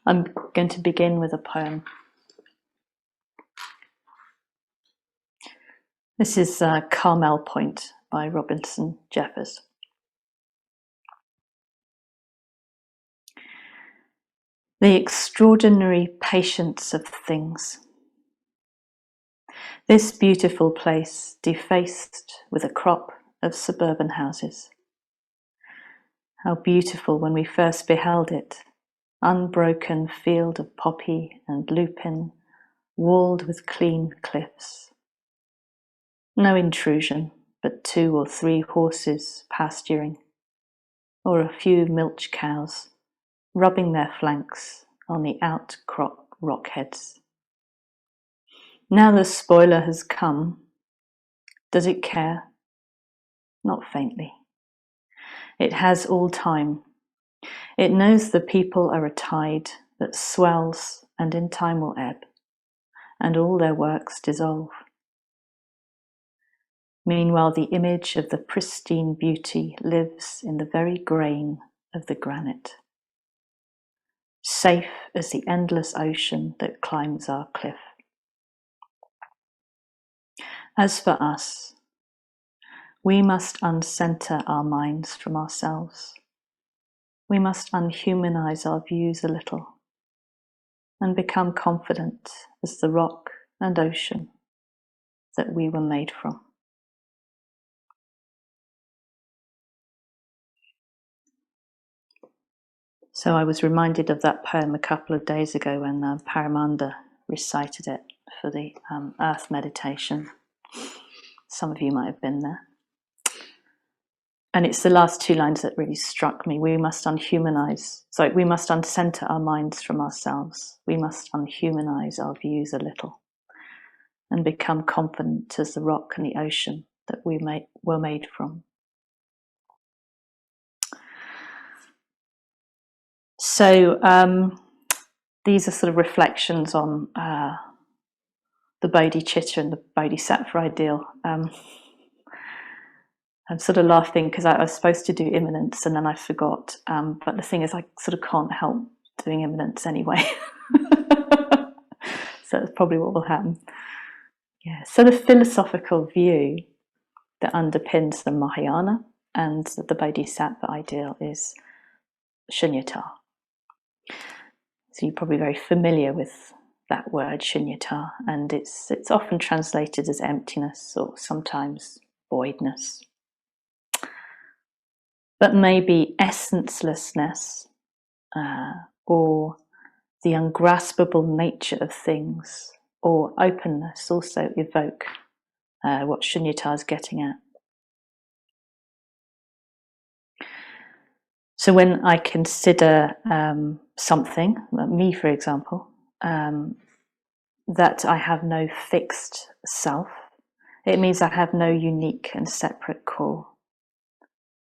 I'm going to begin with a poem. This is Carmel Point by Robinson Jeffers. The extraordinary patience of things. This beautiful place defaced with a crop of suburban houses. How beautiful when we first beheld it, unbroken field of poppy and lupin, walled with clean cliffs. No intrusion, but 2 or 3 horses pasturing, or a few milch cows, rubbing their flanks on the outcrop rockheads. Now the spoiler has come. Does it care? Not faintly. It has all time. It knows the people are a tide that swells and in time will ebb, and all their works dissolve. Meanwhile, the image of the pristine beauty lives in the very grain of the granite, safe as the endless ocean that climbs our cliff. As for us, we must uncenter our minds from ourselves. We must unhumanize our views a little and become confident as the rock and ocean that we were made from. So I was reminded of that poem a couple of days ago when Paramanda recited it for the Earth meditation. Some of you might have been there. And it's the last 2 lines that really struck me. We must uncenter our minds from ourselves. We must unhumanize our views a little and become confident as the rock and the ocean that we were made from. So these are sort of reflections on the Bodhicitta and the Bodhisattva ideal. I'm sort of laughing because I was supposed to do immanence and then I forgot. But the thing is, I sort of can't help doing immanence anyway. So that's probably what will happen. Yeah. So the philosophical view that underpins the Mahayana and the Bodhisattva ideal is shunyata. So you're probably very familiar with that word, shunyata, and it's often translated as emptiness or sometimes voidness. But maybe essencelessness or the ungraspable nature of things or openness also evoke what shunyata is getting at. So when I consider something, like me for example, that I have no fixed self, it means I have no unique and separate core.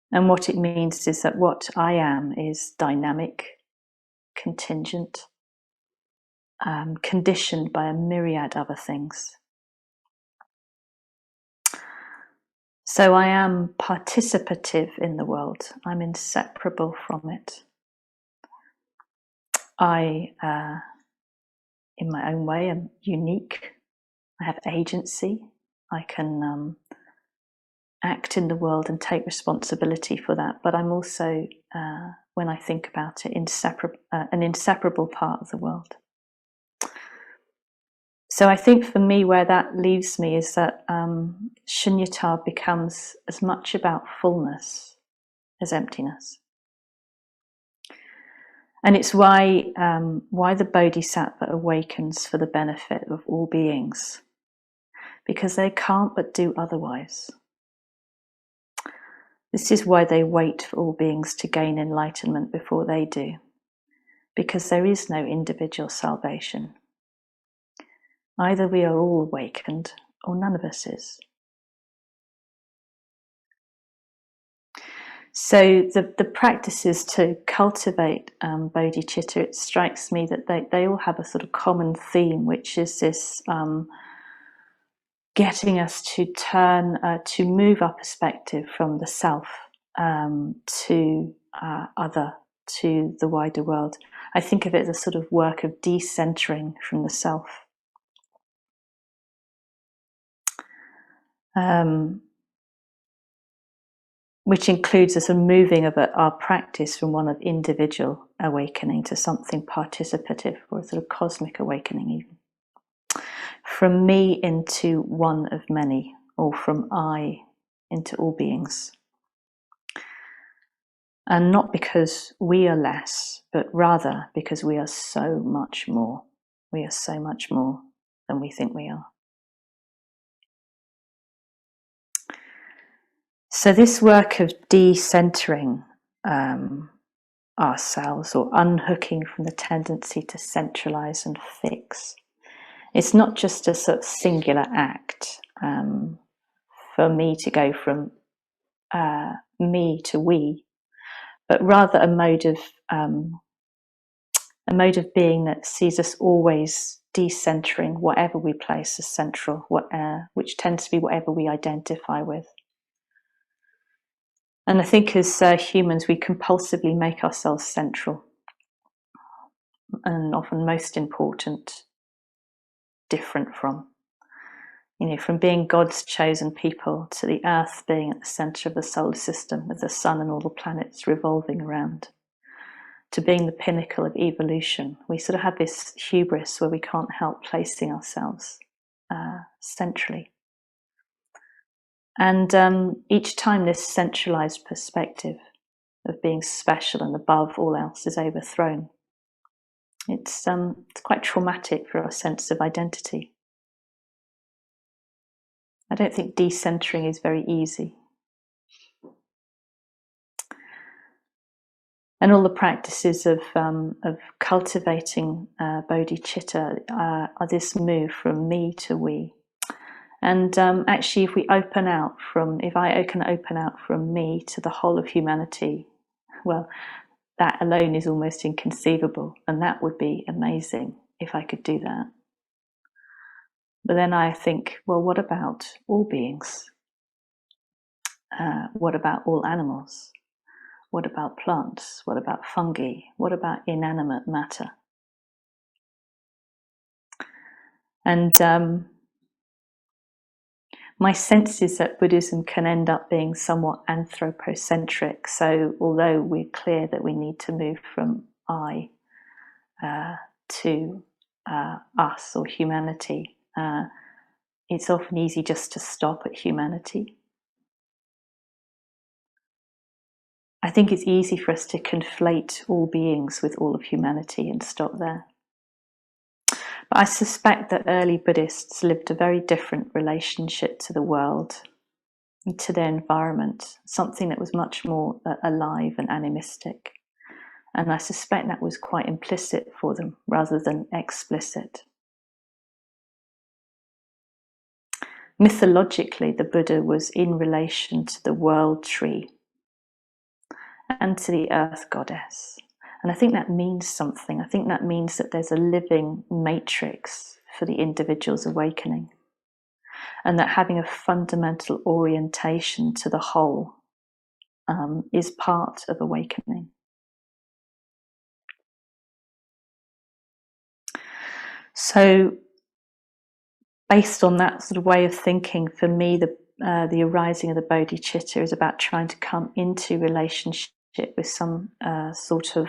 And what it means is that what I am is dynamic, contingent, conditioned by a myriad other things. So I am participative in the world. I'm inseparable from it. I, in my own way, am unique. I have agency. I can act in the world and take responsibility for that. But I'm also, when I think about it, an inseparable part of the world. So I think for me, where that leaves me is that shunyata becomes as much about fullness as emptiness. And it's why the Bodhisattva awakens for the benefit of all beings, because they can't but do otherwise. This is why they wait for all beings to gain enlightenment before they do, because there is no individual salvation. Either we are all awakened or none of us is. So the practices to cultivate bodhicitta, it strikes me that they all have a sort of common theme, which is this getting us to turn, to move our perspective from the self to other to the wider world. I think of it as a sort of work of decentering from the self. Which includes a sort of moving of our practice from one of individual awakening to something participative, or a sort of cosmic awakening even. From me into one of many, or from I into all beings. And not because we are less, but rather because we are so much more. We are so much more than we think we are. So this work of decentering ourselves, or unhooking from the tendency to centralize and fix, it's not just a sort of singular act for me to go from me to we, but rather a mode of being that sees us always decentering whatever we place as central, which tends to be whatever we identify with. And I think as humans, we compulsively make ourselves central, and often most important, different from. From being God's chosen people to the earth being at the centre of the solar system with the sun and all the planets revolving around, to being the pinnacle of evolution. We sort of have this hubris where we can't help placing ourselves centrally. And each time this centralized perspective of being special and above all else is overthrown, it's quite traumatic for our sense of identity. I don't think decentering is very easy. And all the practices of cultivating bodhicitta are this move from me to we. And actually, if I can open out from me to the whole of humanity, well, that alone is almost inconceivable, and that would be amazing if I could do that. But then I think, well, what about all beings? What about all animals? What about plants? What about fungi? What about inanimate matter? And my sense is that Buddhism can end up being somewhat anthropocentric. So although we're clear that we need to move from I to us or humanity, it's often easy just to stop at humanity. I think it's easy for us to conflate all beings with all of humanity and stop there. But I suspect that early Buddhists lived a very different relationship to the world and to their environment, something that was much more alive and animistic. And I suspect that was quite implicit for them rather than explicit. Mythologically, the Buddha was in relation to the world tree and to the earth goddess. And I think that means something. I think that means that there's a living matrix for the individual's awakening, and that having a fundamental orientation to the whole is part of awakening. So based on that sort of way of thinking, for me, the arising of the bodhicitta is about trying to come into relationship with some sort of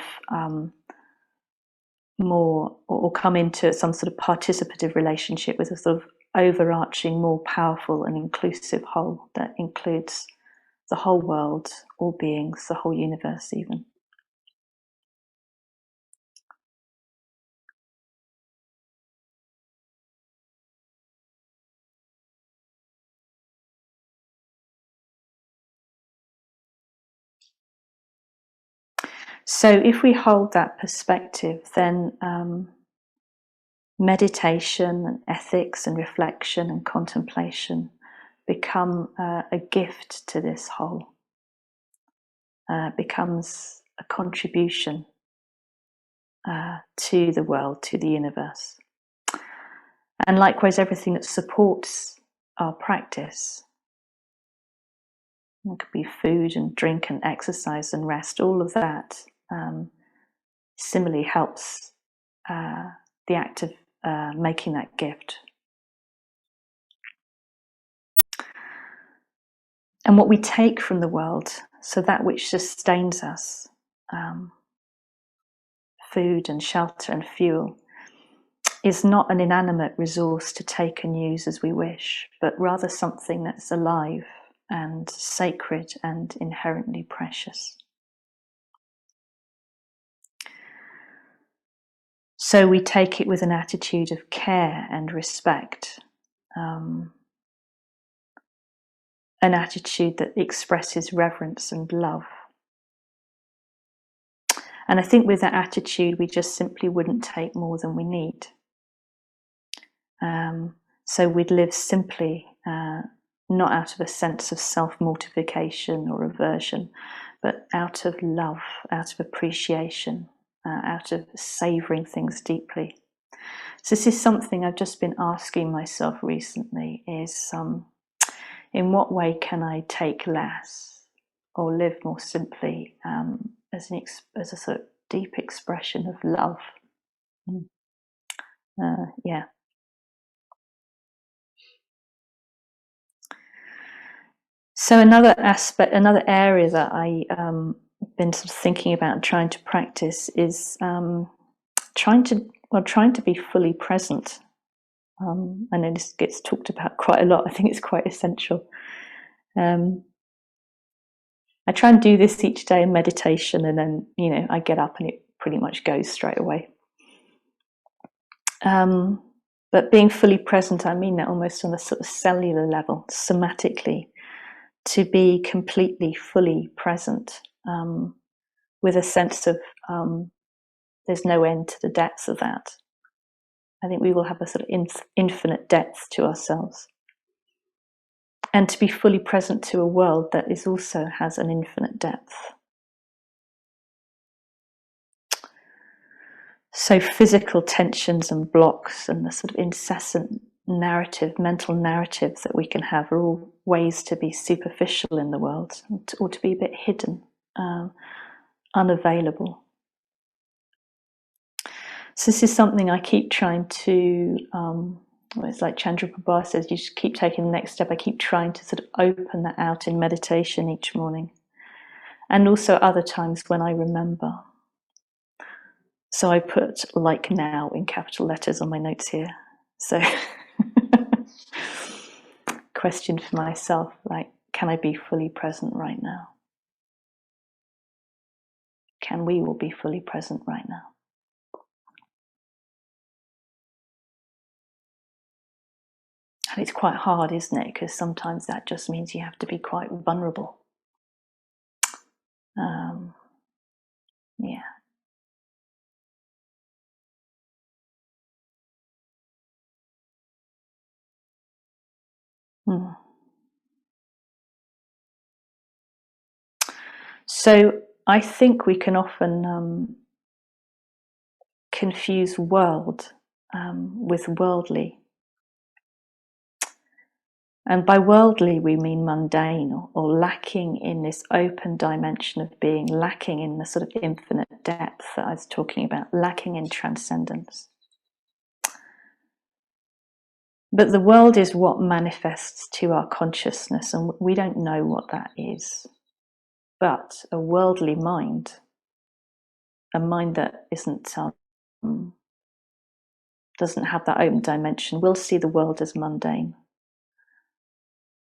more, or come into some sort of participative relationship with a sort of overarching, more powerful and inclusive whole that includes the whole world, all beings, the whole universe even. So if we hold that perspective, then meditation and ethics and reflection and contemplation become a gift to this whole, becomes a contribution to the world, to the universe. And likewise, everything that supports our practice, it could be food and drink and exercise and rest, all of that similarly helps the act of making that gift. And what we take from the world, so that which sustains us, food and shelter and fuel, is not an inanimate resource to take and use as we wish, but rather something that's alive and sacred and inherently precious. So we take it with an attitude of care and respect, an attitude that expresses reverence and love. And I think with that attitude, we just simply wouldn't take more than we need. So we'd live simply, not out of a sense of self-mortification or aversion, but out of love, out of appreciation, out of savouring things deeply. So this is something I've just been asking myself recently, is in what way can I take less or live more simply, as a sort of deep expression of love? Yeah. So another aspect, another area that I been sort of thinking about and trying to practice is trying to be fully present. I know this gets talked about quite a lot. I think it's quite essential. I try and do this each day in meditation, and then I get up and it pretty much goes straight away. But being fully present, I mean that almost on a sort of cellular level, somatically. To be completely, fully present, with a sense of there's no end to the depth of that. I think we will have a sort of infinite depth to ourselves. And to be fully present to a world that also has an infinite depth. So physical tensions and blocks and the sort of incessant mental narratives that we can have are all ways to be superficial in the world, or to be a bit hidden, unavailable. So this is something I keep trying to, it's like Chandra Prabha says, you just keep taking the next step. I keep trying to sort of open that out in meditation each morning. And also other times when I remember. So I put "like now" in capital letters on my notes here. So question for myself, like, can I be fully present right now? Can we all be fully present right now? And it's quite hard, isn't it? Because sometimes that just means you have to be quite vulnerable. Yeah. So I think we can often confuse world with worldly. And by worldly, we mean mundane, or lacking in this open dimension of being, lacking in the sort of infinite depth that I was talking about, lacking in transcendence. But the world is what manifests to our consciousness, and we don't know what that is. But a worldly mind, a mind that doesn't have that open dimension, will see the world as mundane.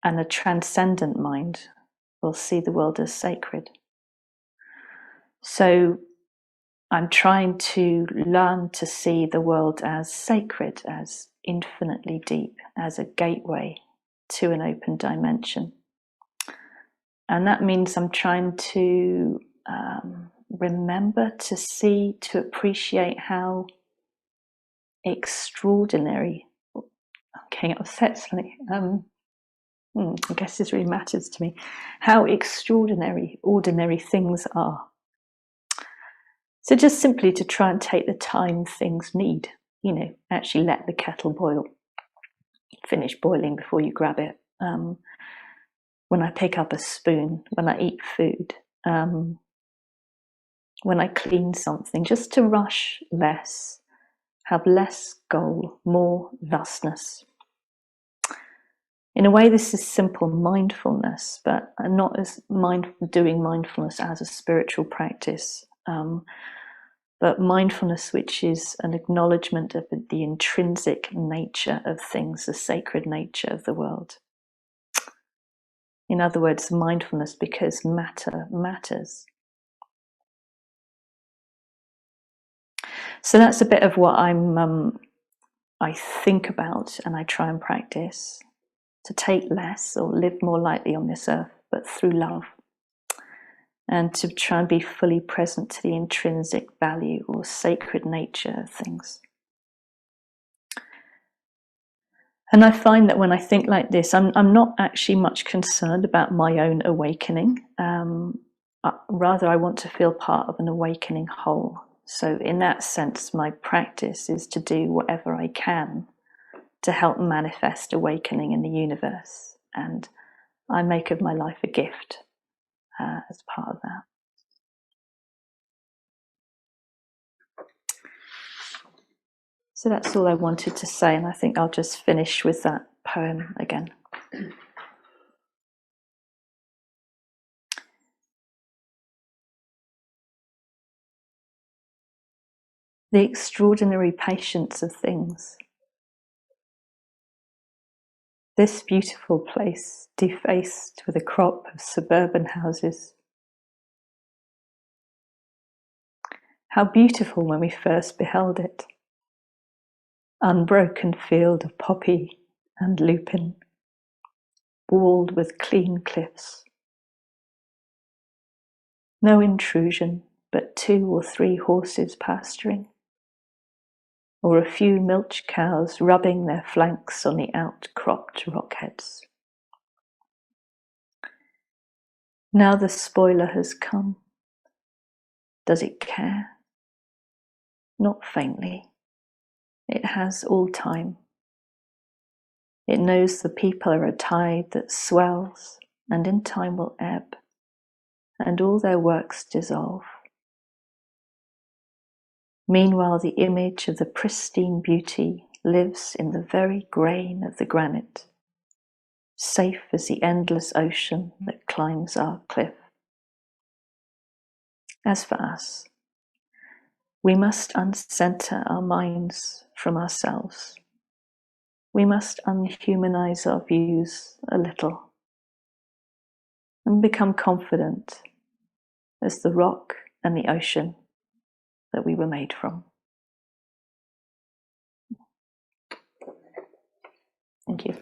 And a transcendent mind will see the world as sacred. So I'm trying to learn to see the world as sacred, as infinitely deep, as a gateway to an open dimension. And that means I'm trying to remember to see, to appreciate how extraordinary, I'm getting upset suddenly, I guess this really matters to me, how extraordinary ordinary things are. So just simply to try and take the time things need, actually let the kettle boil, finish boiling before you grab it. When I pick up a spoon, when I eat food, when I clean something, just to rush less, have less goal, more thusness. In a way, this is simple mindfulness, but not as doing mindfulness as a spiritual practice, but mindfulness which is an acknowledgement of the intrinsic nature of things, the sacred nature of the world. In other words, mindfulness because matter matters. So that's a bit of what I think about and I try and practice. To take less or live more lightly on this earth, but through love. And to try and be fully present to the intrinsic value or sacred nature of things. And I find that when I think like this, I'm not actually much concerned about my own awakening. Rather, I want to feel part of an awakening whole. So in that sense, my practice is to do whatever I can to help manifest awakening in the universe. And I make of my life a gift as part of that. So that's all I wanted to say, and I think I'll just finish with that poem again. The extraordinary patience of things. This beautiful place, defaced with a crop of suburban houses. How beautiful when we first beheld it. Unbroken field of poppy and lupin, walled with clean cliffs. No intrusion, but 2 or 3 horses pasturing, or a few milch cows rubbing their flanks on the outcropped rockheads. Now the spoiler has come. Does it care? Not faintly. It has all time. It knows the people are a tide that swells and in time will ebb, and all their works dissolve. Meanwhile, the image of the pristine beauty lives in the very grain of the granite, safe as the endless ocean that climbs our cliff. As for us, we must uncenter our minds from ourselves. We must unhumanize our views a little and become confident as the rock and the ocean that we were made from. Thank you.